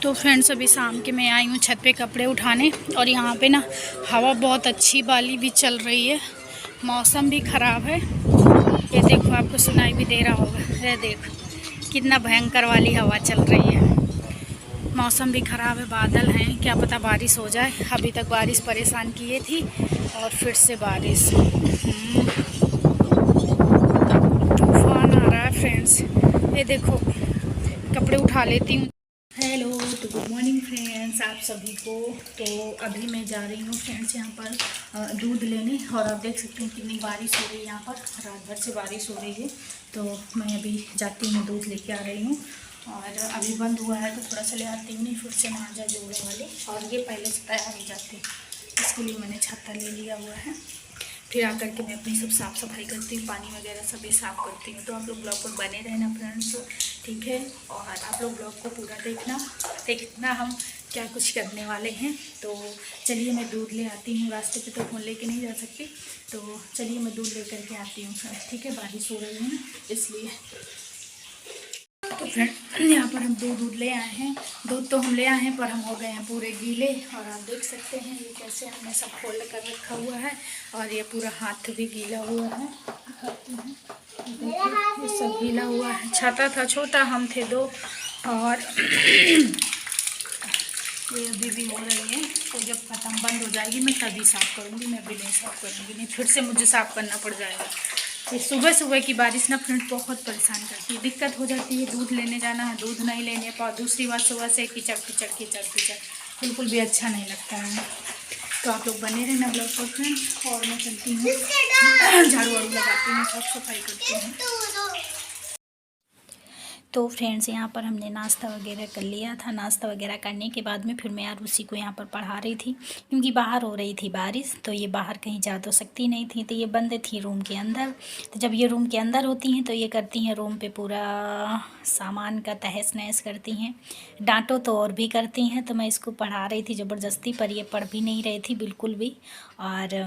तो फ्रेंड्स अभी शाम के मैं आई हूँ छत पे कपड़े उठाने और यहाँ पे ना हवा बहुत अच्छी वाली भी चल रही है। मौसम भी ख़राब है। ये देखो आपको सुनाई भी दे रहा होगा। ये देखो कितना भयंकर वाली हवा चल रही है। मौसम भी ख़राब है, बादल हैं, क्या पता बारिश हो जाए। अभी तक बारिश परेशान किए थी और फिर से बारिश। तूफान आ रहा है फ्रेंड्स। ये देखो कपड़े उठा लेती हूँ। हेलो तो गुड मॉर्निंग फ्रेंड्स आप सभी को। तो अभी मैं जा रही हूँ फ्रेंड्स यहाँ पर दूध लेने और आप देख सकते हैं कितनी बारिश हो रही है। यहाँ पर रात भर से बारिश हो रही है। तो मैं अभी जाती हूँ दूध लेके आ रही हूँ और अभी बंद हुआ है तो थोड़ा सा ले आती हूँ, नहीं फिर से ना आ जाए जोड़ने वाले। और ये पहले से तैयार हो जाती है, इसके लिए मैंने छत्ता ले लिया हुआ है। फिर आकर के मैं अपनी सब साफ़ सफाई करती हूँ, पानी वगैरह सभी साफ़ करती हूँ। तो आप लोग ब्लॉग पर बने रहना फ्रेंड्स, ठीक है। और आप लोग ब्लॉग को पूरा देखना हम क्या कुछ करने वाले हैं। तो चलिए मैं दूध ले आती हूँ। रास्ते पे तो फ़ोन लेके नहीं जा सकती, तो चलिए मैं दूध ले करके आती हूँ फ्रेंड्स, ठीक है। बारिश हो रही है ना इसलिए। तो फ्रेंड यहाँ पर हम दूध ले आए हैं। दूध तो हम ले आए हैं पर हम हो गए हैं पूरे गीले। और आप देख सकते हैं ये कैसे हमने सब खोल कर रखा हुआ है और ये पूरा हाथ भी गीला हुआ है। ये सब गीला हुआ है। छाता था छोटा, हम थे दो और ये अभी भी हो रही है। तो जब ख़त्म बंद हो जाएगी मैं तभी साफ़ करूँगी, मैं अभी नहीं साफ़ करूँगी, नहीं फिर से मुझे साफ़ करना पड़ जाएगा। ये सुबह सुबह की बारिश ना फ्रेंड बहुत परेशान करती है, दिक्कत हो जाती है। दूध लेने जाना है, दूध नहीं लेने पाओ। दूसरी बात सुबह से कीचड़ कीचड़ कीचड़ कीचड़ बिल्कुल भी अच्छा नहीं लगता है। तो आप लोग बने रहना ब्लॉग पर फ्रेंड। और मैं चलती हूँ, झाड़ू वाड़ू लगाती हूँ, साफ सफाई करती हूँ। तो फ्रेंड्स यहाँ पर हमने नाश्ता वगैरह कर लिया था। नाश्ता वगैरह करने के बाद में फिर मैं आरुषि को यहाँ पर पढ़ा रही थी, क्योंकि बाहर हो रही थी बारिश तो ये बाहर कहीं जा तो सकती नहीं थी। तो ये बंद थी रूम के अंदर। तो जब ये रूम के अंदर होती हैं तो ये करती हैं रूम पे पूरा सामान का तहस नहस करती हैं। डांटो तो और भी करती हैं। तो मैं इसको पढ़ा रही थी ज़बरदस्ती, पर ये पढ़ भी नहीं रही थी बिल्कुल भी। और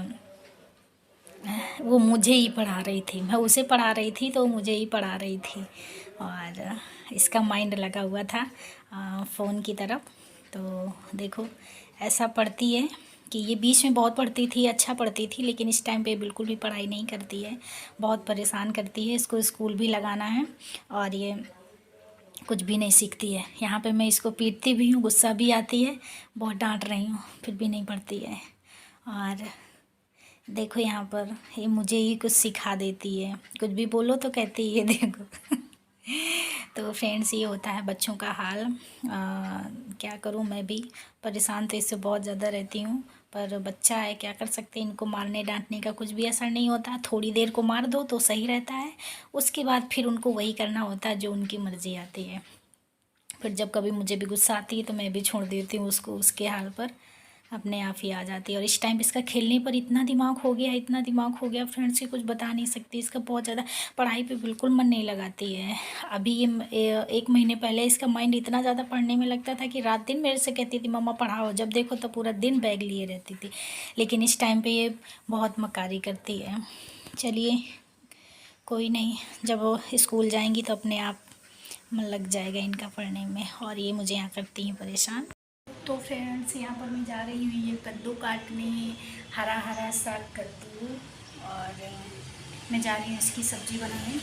वो मुझे ही पढ़ा रही थी, मैं उसे पढ़ा रही थी तो मुझे ही पढ़ा रही थी। और इसका माइंड लगा हुआ था फ़ोन की तरफ। तो देखो ऐसा पढ़ती है कि ये बीच में बहुत पढ़ती थी, अच्छा पढ़ती थी, लेकिन इस टाइम पे बिल्कुल भी पढ़ाई नहीं करती है, बहुत परेशान करती है। इसको स्कूल भी लगाना है और ये कुछ भी नहीं सीखती है। यहाँ पे मैं इसको पीटती भी हूँ, गुस्सा भी आती है, बहुत डांट रही हूँ, फिर भी नहीं पढ़ती है। और देखो यहाँ पर ये मुझे ही कुछ सिखा देती है, कुछ भी बोलो तो कहती है देखो। तो फ्रेंड्स ये होता है बच्चों का हाल। क्या करूँ, मैं भी परेशान तो इससे बहुत ज़्यादा रहती हूँ, पर बच्चा है क्या कर सकते हैं। इनको मारने डांटने का कुछ भी असर नहीं होता। थोड़ी देर को मार दो तो सही रहता है, उसके बाद फिर उनको वही करना होता है जो उनकी मर्ज़ी आती है। फिर जब कभी मुझे भी गुस्सा आती है तो मैं भी छोड़ देती हूँ उसको, उसके हाल पर अपने आप ही आ जाती है। और इस टाइम इसका खेलने पर इतना दिमाग हो गया, इतना दिमाग हो गया फ्रेंड्स, ये कुछ बता नहीं सकती। इसका बहुत ज़्यादा पढ़ाई पे बिल्कुल मन नहीं लगाती है। अभी ये 1 महीने पहले इसका माइंड इतना ज़्यादा पढ़ने में लगता था कि रात दिन मेरे से कहती थी मम्मा पढ़ाओ, जब देखो तो पूरा दिन बैग लिए रहती थी। लेकिन इस टाइम पर ये बहुत मक्कारी करती है। चलिए कोई नहीं, जब वो स्कूल जाएंगी तो अपने आप मन लग जाएगा इनका पढ़ने में। और ये मुझे यहाँ करती हैं परेशान। तो फ्रेंड्स यहाँ पर मैं जा रही हूँ ये कद्दू काटने, हरा हरा साग कद्दू। और मैं जा रही हूँ इसकी सब्ज़ी बनाने।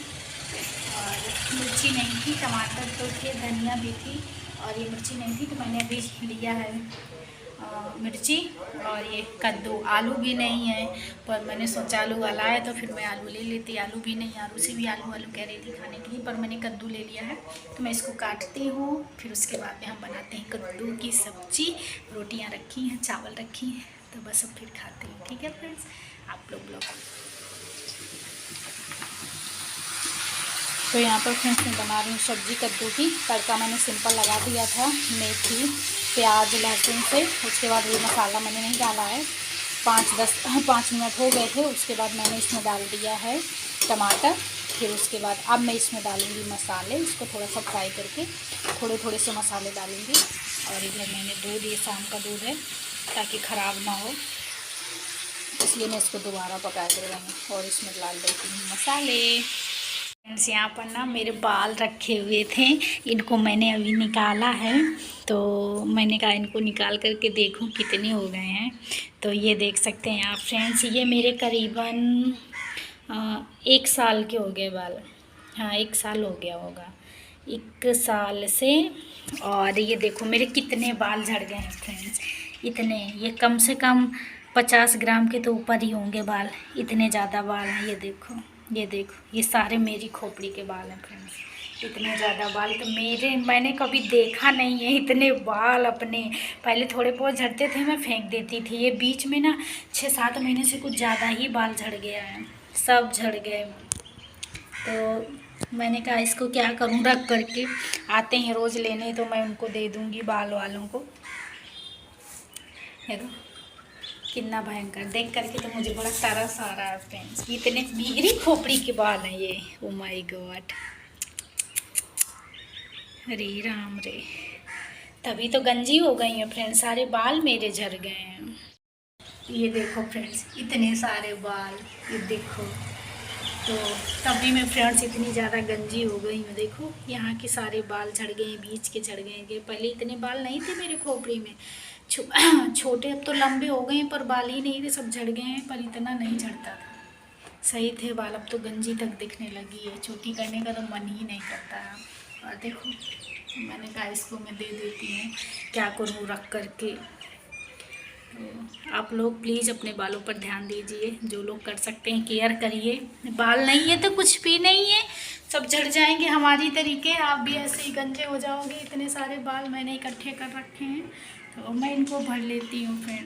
और मिर्ची नहीं थी, टमाटर तो थे, धनिया भी थी, और ये मिर्ची नहीं थी तो मैंने अभी लिया है मिर्ची। और ये कद्दू, आलू भी नहीं है, पर मैंने सोचा आलू वाला है तो फिर मैं आलू ले लेती। आलू भी नहीं, आलू से भी आलू आलू कह रही थी खाने के लिए, पर मैंने कद्दू ले लिया है। तो मैं इसको काटती हूँ, फिर उसके बाद में हम बनाते हैं कद्दू की सब्ज़ी। रोटियाँ रखी हैं, चावल रखी हैं, तो बस अब फिर खाते हैं, ठीक है फ्रेंड्स। आप लोग तो यहाँ पर फ्रेंड्स मैं बना रही हूँ सब्ज़ी कद्दू की। तड़का मैंने सिंपल लगा दिया था, मेथी प्याज लहसुन से। उसके बाद ये मसाला मैंने नहीं डाला है, 5 मिनट हो गए थे। उसके बाद मैंने इसमें डाल दिया है टमाटर। फिर उसके बाद अब मैं इसमें डालूँगी मसाले, इसको थोड़ा सा फ्राई करके थोड़े थोड़े से मसाले डालूँगी। और इधर मैंने दूध, ये शाम का दूध है ताकि ख़राब ना हो, इसलिए मैं इसको दोबारा पका कर रही हूँ। और इसमें डाल देती हूँ मसाले। फ्रेंड्स यहाँ पर ना मेरे बाल रखे हुए थे, इनको मैंने अभी निकाला है। तो मैंने कहा इनको निकाल करके देखूं कितने हो गए हैं। तो ये देख सकते हैं आप फ्रेंड्स, ये मेरे करीबन 1 साल के हो गए बाल। हाँ 1 साल हो गया होगा, 1 साल से। और ये देखो मेरे कितने बाल झड़ गए हैं फ्रेंड्स, इतने, ये कम से कम 50 ग्राम के तो ऊपर ही होंगे बाल, इतने ज़्यादा बाल हैं। ये देखो, ये देखो, ये सारे मेरी खोपड़ी के बाल हैं फ्रेंड्स, इतने ज़्यादा बाल तो मैंने कभी देखा नहीं है इतने बाल अपने। पहले थोड़े बहुत झड़ते थे, मैं फेंक देती थी, ये बीच में ना 6-7 महीने से कुछ ज़्यादा ही बाल झड़ गया है, सब झड़ गए। तो मैंने कहा इसको क्या करूं, रख करके आते हैं रोज़ लेने तो मैं उनको दे दूंगी बाल वालों को। देखो कितना भयंकर, देख करके तो मुझे बड़ा तरस आ रहा है फ्रेंड्स, इतने मेरी खोपड़ी के बाल हैं ये। ओ माय गॉड, अरे राम रे, तभी तो गंजी हो गई हैं फ्रेंड्स, सारे बाल मेरे झड़ गए हैं। ये देखो फ्रेंड्स इतने सारे बाल, ये देखो। तो तभी मैं फ्रेंड्स इतनी ज़्यादा गंजी हो गई हूँ। देखो यहाँ के सारे बाल झड़ गए हैं, बीच के झड़ गए हैं। पहले इतने बाल नहीं थे मेरे खोपड़ी में, छोटे, अब तो लंबे हो गए हैं, पर बाल ही नहीं थे, सब झड़ गए हैं। पर इतना नहीं झड़ता था, सही थे बाल, अब तो गंजी तक दिखने लगी है, छोटी करने का तो मन ही नहीं करता है। और देखो मैंने कहा इसको मैं दे देती हूँ, क्या करूँ रख करके। तो आप लोग प्लीज़ अपने बालों पर ध्यान दीजिए, जो लोग कर सकते हैं केयर करिए। बाल नहीं है तो कुछ भी नहीं है, सब झड़ जाएंगे हमारी तरीके, आप भी ऐसे ही गंजे हो जाओगे। इतने सारे बाल मैंने इकट्ठे कर रखे हैं, तो मैं इनको भर लेती हूँ फ्रेंड।